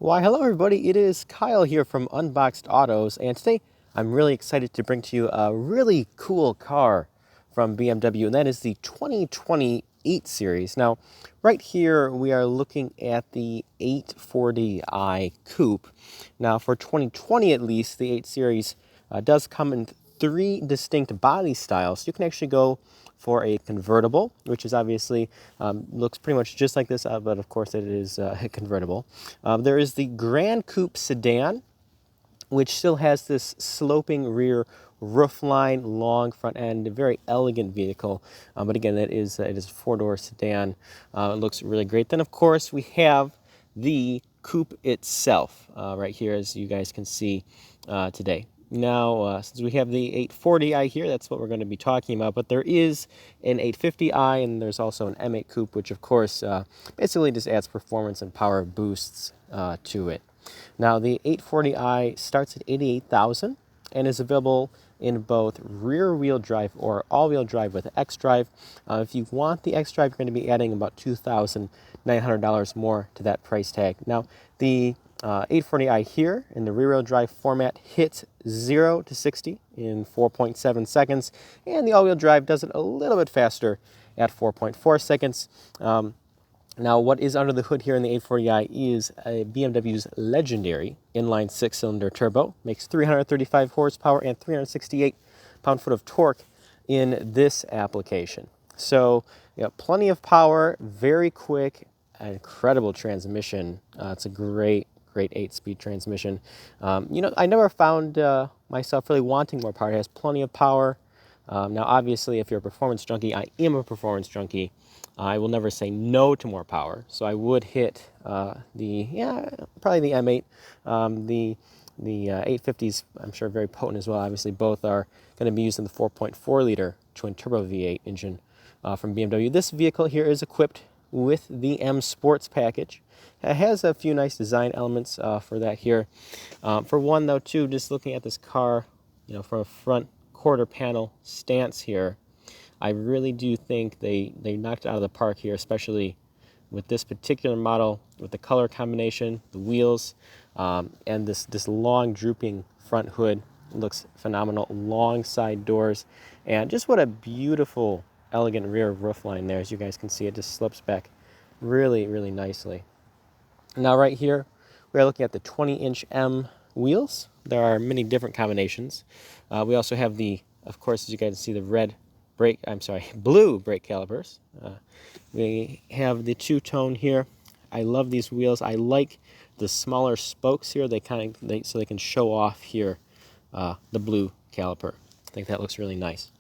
Why, hello everybody, it is Kyle here from UnBoxed Autos, and today I'm really excited to bring to you a really cool car from BMW, and that is the 2020 8 Series. Now, right here we are looking at the 840i Coupe. Now, for 2020 at least, the 8 Series does come in three distinct body styles. You can actually go for a convertible, which is obviously looks pretty much just like this, but of course it is convertible. There is the Grand Coupe sedan, which still has this sloping rear roofline, long front end, a very elegant vehicle. But again, it is a four-door sedan. It looks really great. Then, of course, we have the coupe itself right here, as you guys can see today. Now, since we have the 840i here, that's what we're going to be talking about. But there is an 850i, and there's also an M8 Coupe, which, of course, basically just adds performance and power boosts to it. Now, the 840i starts at $88,000 and is available in both rear-wheel drive or all-wheel drive with xDrive. If you want the xDrive, you're going to be adding about $2,900 more to that price tag. Now, the 840i here in the rear-wheel drive format hits 0 to 60 in 4.7 seconds, and the all-wheel drive does it a little bit faster at 4.4 seconds. Now, what is under the hood here in the 840i is a BMW's legendary inline six-cylinder turbo. Makes 335 horsepower and 368 pound-foot of torque in this application. So, you know, plenty of power, very quick, incredible transmission. It's a great 8-speed transmission. You know, I never found myself really wanting more power. It has plenty of power. Now, obviously, if you're a performance junkie, I am a performance junkie. I will never say no to more power, so I would hit probably the M8. The 850s, I'm sure, very potent as well. Obviously, both are going to be using the 4.4-liter twin-turbo V8 engine from BMW. This vehicle here is equipped with the M Sports package. It has a few nice design elements for that here. For one, though, too, just looking at this car, you know, from a front quarter panel stance here, I really do think they knocked it out of the park here, especially with this particular model, with the color combination, the wheels, and this long drooping front hood. It looks phenomenal. Long side doors, and just what a beautiful, elegant rear roofline there. As you guys can see, it just slopes back really, really nicely. Now right here, we're looking at the 20-inch M wheels. There are many different combinations. We also have of course, as you guys see, the blue brake calipers. We have the two-tone here. I love these wheels. I like the smaller spokes here. So they can show off here the blue caliper. I think that looks really nice.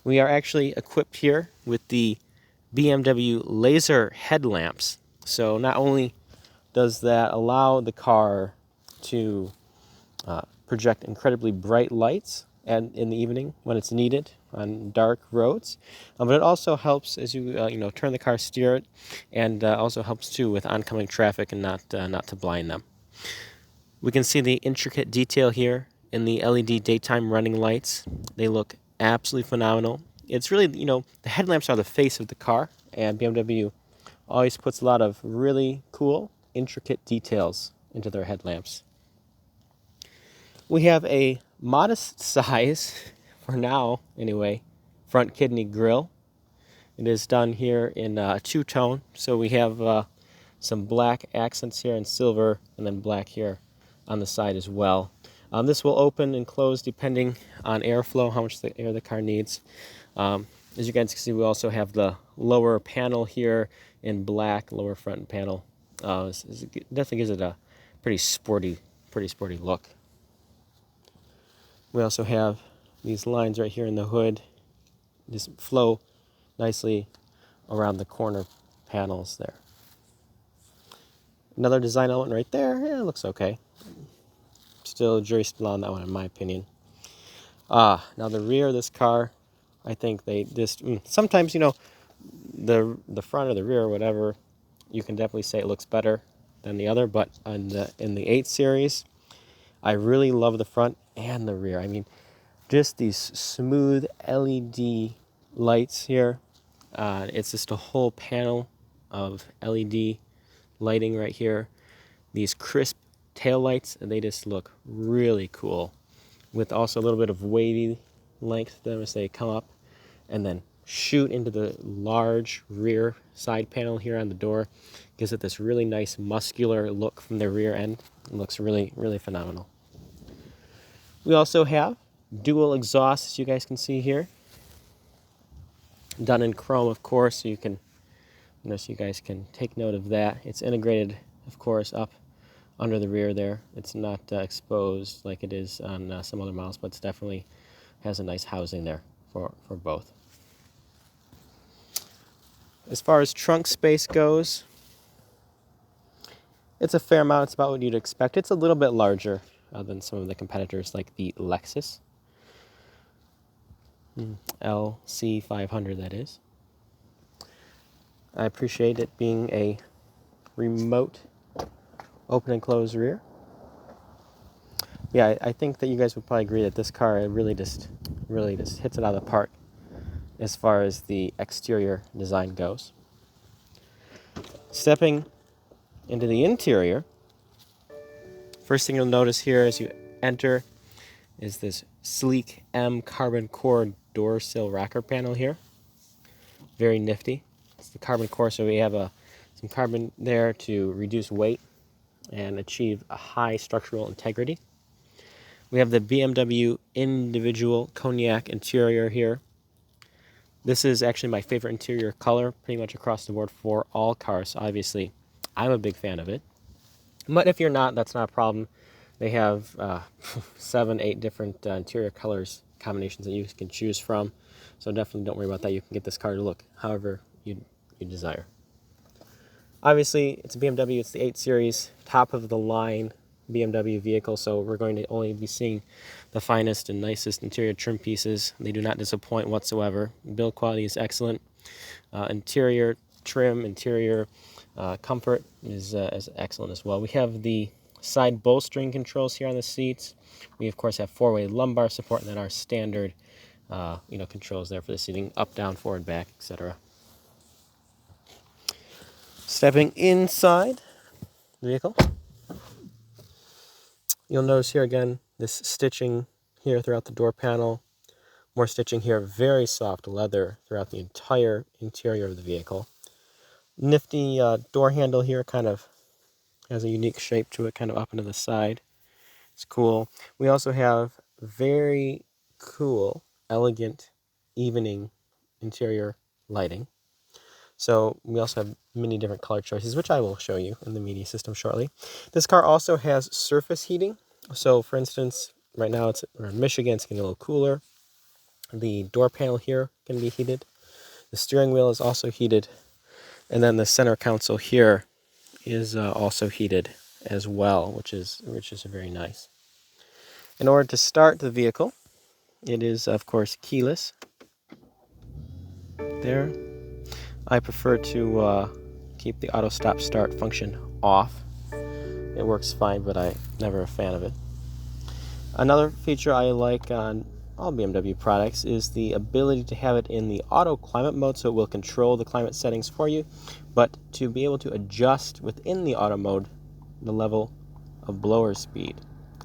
We are actually equipped here with the BMW laser headlamps. So not only does that allow the car to project incredibly bright lights in the evening when it's needed on dark roads, but it also helps as you turn the car, steer it, and also helps too with oncoming traffic and not to blind them. We can see the intricate detail here in the LED daytime running lights. They look absolutely phenomenal. It's really, the headlamps are the face of the car, and BMW always puts a lot of really cool, intricate details into their headlamps. We have a modest size, for now anyway, front kidney grille. It is done here in two-tone, so we have some black accents here and silver, and then black here on the side as well. This will open and close depending on airflow, how much air the car needs. As you guys can see, we also have the lower panel here in black, lower front panel. It definitely gives it a pretty sporty look. We also have these lines right here in the hood. Just flow nicely around the corner panels there. Another design element right there. Yeah, it looks okay. Still, jury's still on that one in my opinion. Now the rear of this car, I think they just sometimes, the front or the rear or whatever, you can definitely say it looks better than the other, but in the 8 Series, I really love the front and the rear. I mean, just these smooth LED lights here. It's just a whole panel of LED lighting right here. These crisp tail lights, they just look really cool, with also a little bit of wavy length to them as they come up and then shoot into the large rear side panel here on the door. Gives it this really nice muscular look from the rear end. It looks really, really phenomenal. We also have dual exhausts, as you guys can see here, done in chrome, of course, so you guys can take note of that. It's integrated, of course, up under the rear there. It's not exposed like it is on some other models, but it definitely has a nice housing there for both. As far as trunk space goes, it's a fair amount. It's about what you'd expect. It's a little bit larger than some of the competitors like the Lexus LC500, that is. I appreciate it being a remote open and close rear. Yeah, I think that you guys would probably agree that this car really just hits it out of the park as far as the exterior design goes. Stepping into the interior, first thing you'll notice here as you enter is this sleek M carbon core door sill rocker panel here. Very nifty. It's the carbon core, so we have some carbon there to reduce weight and achieve a high structural integrity. We have the BMW individual cognac interior here. This is actually my favorite interior color pretty much across the board for all cars. Obviously, I'm a big fan of it. But if you're not, that's not a problem. They have 7, 8 different interior colors combinations that you can choose from. So definitely don't worry about that. You can get this car to look however you desire. Obviously, it's a BMW. It's the 8 Series, top of the line BMW vehicle, so we're going to only be seeing the finest and nicest interior trim pieces. They do not disappoint whatsoever. Build quality is excellent. Interior trim, interior comfort is excellent as well. We have the side bolstering controls here on the seats. We of course have 4-way lumbar support, and then our standard controls there for the seating, up, down, forward, back, etc. Stepping inside the vehicle, you'll notice here again this stitching here throughout the door panel. More stitching here, very soft leather throughout the entire interior of the vehicle. Nifty door handle here, kind of has a unique shape to it, kind of up into the side. It's cool. We also have very cool, elegant, evening interior lighting. So we also have many different color choices, which I will show you in the media system shortly. This car also has surface heating. So for instance, right now we're in Michigan, it's getting a little cooler. The door panel here can be heated. The steering wheel is also heated. And then the center console here is also heated as well, which is very nice. In order to start the vehicle, it is of course keyless. There. I prefer to keep the auto stop start function off. It works fine, but I'm never a fan of it. Another feature I like on all BMW products is the ability to have it in the auto climate mode, so it will control the climate settings for you, but to be able to adjust within the auto mode the level of blower speed.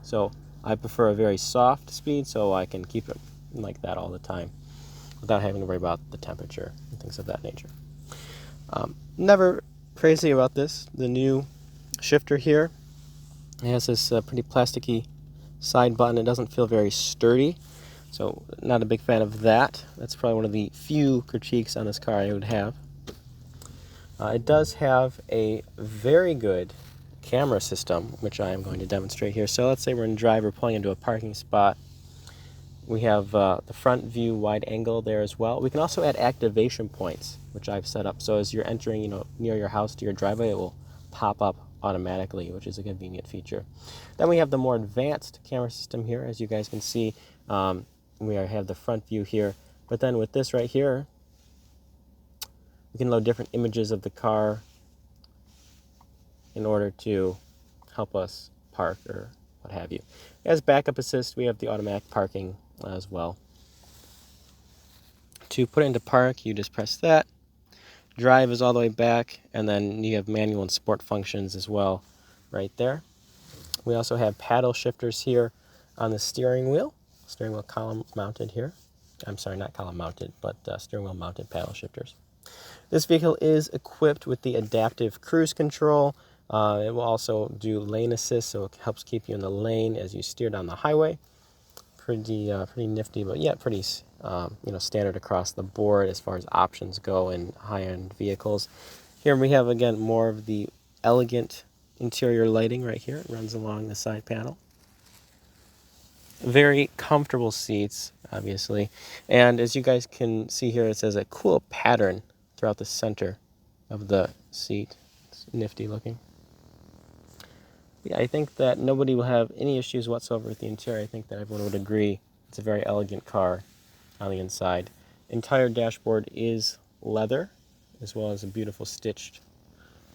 So I prefer a very soft speed, so I can keep it like that all the time without having to worry about the temperature and things of that nature. Never crazy about this. The new shifter here, it has this pretty plasticky side button. It doesn't feel very sturdy, so not a big fan of that. That's probably one of the few critiques on this car I would have. It does have a very good camera system, which I am going to demonstrate here. So let's say we're in drive, we're pulling into a parking spot. We have the front view wide angle there as well. We can also add activation points, which I've set up. So as you're entering, near your house to your driveway, it will pop up automatically, which is a convenient feature. Then we have the more advanced camera system here. As you guys can see, we have the front view here. But then with this right here, we can load different images of the car in order to help us park or what have you. As backup assist, we have the automatic parking as well. To put it into park, you just press that. Drive is all the way back, and then you have manual and sport functions as well right there. We also have paddle shifters here on the steering wheel column mounted here. I'm sorry, not column mounted, but steering wheel mounted paddle shifters. This vehicle is equipped with the adaptive cruise control. It will also do lane assist, so it helps keep you in the lane as you steer down the highway. Pretty nifty, but yet pretty standard across the board as far as options go in high-end vehicles. Here we have, again, more of the elegant interior lighting right here. It runs along the side panel. Very comfortable seats, obviously. And as you guys can see here, it says a cool pattern throughout the center of the seat. It's nifty looking. Yeah, I think that nobody will have any issues whatsoever with the interior. I think that everyone would agree it's a very elegant car on the inside. Entire dashboard is leather, as well as a beautiful stitched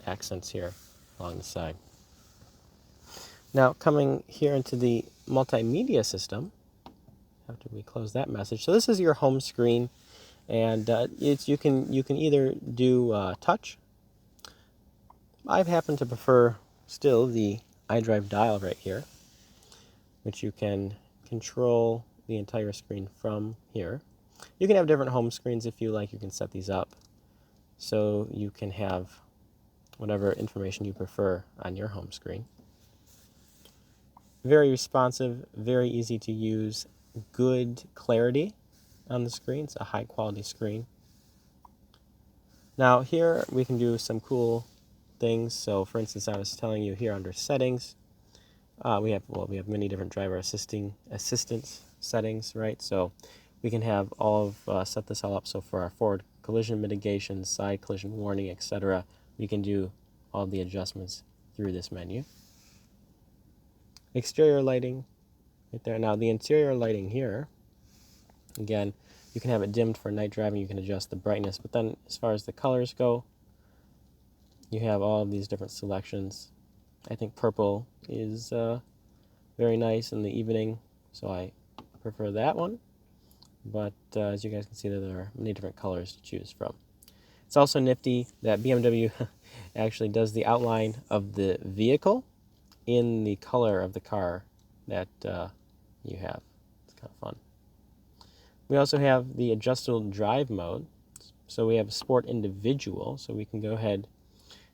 accents here along the side. Now, coming here into the multimedia system, after we close that message, so this is your home screen, and you can either do touch. I happen to prefer still the iDrive dial right here, which you can control the entire screen from here. You can have different home screens if you like. You can set these up so you can have whatever information you prefer on your home screen. Very responsive, very easy to use, good clarity on the screen. It's a high quality screen. Now here we can do some cool things. So for instance, I was telling you here under settings, we have many different driver assistance settings, right? So we can have set this all up. So for our forward collision mitigation, side collision warning, etc., we can do all the adjustments through this menu. Exterior lighting right there. Now the interior lighting here, again, you can have it dimmed for night driving. You can adjust the brightness, but then as far as the colors go, you have all of these different selections. I think purple is very nice in the evening, so I prefer that one. But as you guys can see, there are many different colors to choose from. It's also nifty that BMW actually does the outline of the vehicle in the color of the car that you have. It's kind of fun. We also have the adjustable drive mode. So we have Sport Individual, so we can go ahead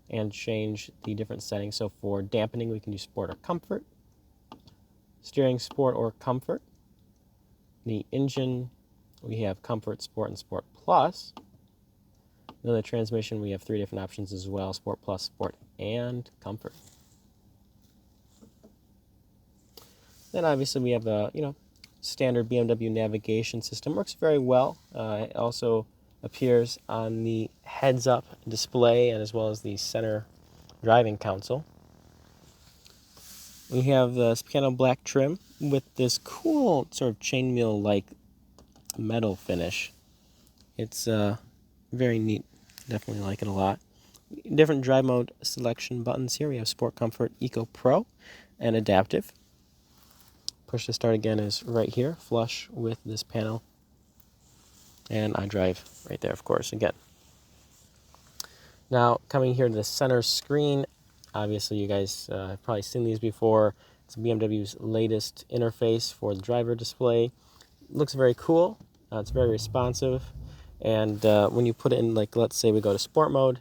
and change the different settings. So for dampening, we can do Sport or Comfort. Steering, Sport or Comfort. The engine, we have Comfort, Sport, and Sport Plus. Then the transmission, we have 3 different options as well: Sport Plus, Sport, and Comfort. Then obviously we have the standard BMW navigation system. Works very well. It also appears on the heads-up display and as well as the center driving console. We have the piano black trim with this cool sort of chainmail-like metal finish. It's very neat. Definitely like it a lot. Different drive mode selection buttons here. We have Sport, Comfort, Eco Pro, and Adaptive. Push to start again is right here, flush with this panel. And iDrive right there, of course, again. Now, coming here to the center screen, obviously you guys have probably seen these before. It's BMW's latest interface for the driver display. It looks very cool. It's very responsive. And when you put it in, like, let's say we go to sport mode,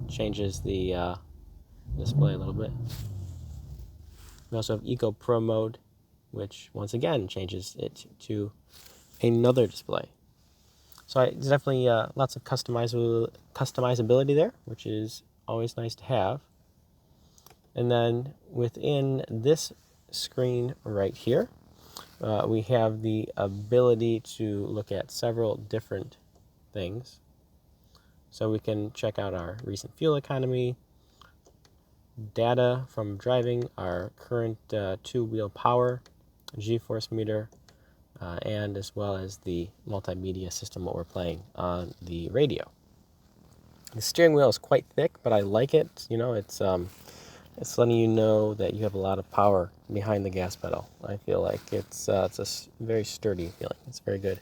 it changes the display a little bit. We also have Eco Pro mode, which once again changes it to another display. So it's definitely lots of customizability there, which is always nice to have. And then within this screen right here, we have the ability to look at several different things. So we can check out our recent fuel economy, data from driving, our current 2-wheel power, G-force meter, and as well as the multimedia system, what we're playing on the radio. The steering wheel is quite thick, but I like it. It's letting you know that you have a lot of power behind the gas pedal. I feel like it's a very sturdy feeling. It's very good.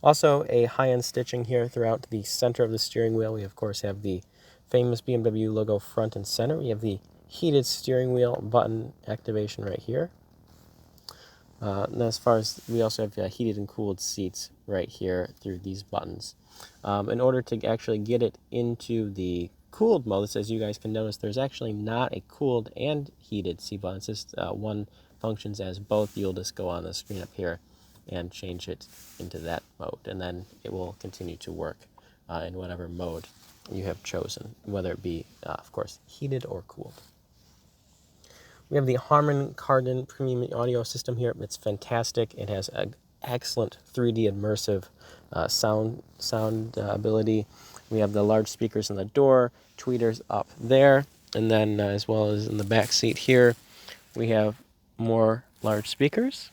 Also, a high-end stitching here throughout the center of the steering wheel. We, of course, have the famous BMW logo front and center. We have the heated steering wheel button activation right here. And as far as we also have heated and cooled seats right here through these buttons. In order to actually get it into the cooled mode, as you guys can notice, there's actually not a cooled and heated seat button. It's just one functions as both. You'll just go on the screen up here and change it into that mode, and then it will continue to work in whatever mode you have chosen, whether it be, of course, heated or cooled. We have the Harman Kardon premium audio system here. It's fantastic. It has an excellent 3D immersive sound ability. We have the large speakers in the door, tweeters up there, and then as well as in the back seat here, we have more large speakers,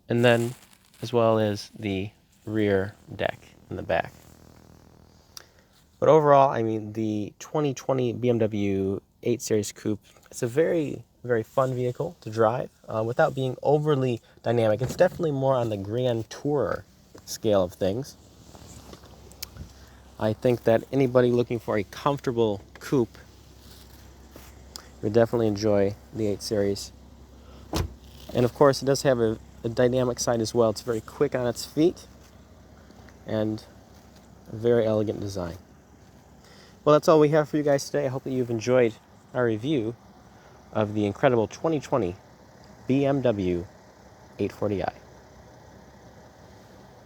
and then as well as the rear deck in the back. But overall, I mean, the 2020 BMW 8 Series Coupe, it's a very, very fun vehicle to drive without being overly dynamic. It's definitely more on the Grand Tourer scale of things. I think that anybody looking for a comfortable coupe would definitely enjoy the 8 Series. And of course, it does have a dynamic side as well. It's very quick on its feet and a very elegant design. Well, that's all we have for you guys today. I hope that you've enjoyed our review of the incredible 2020 BMW 840i.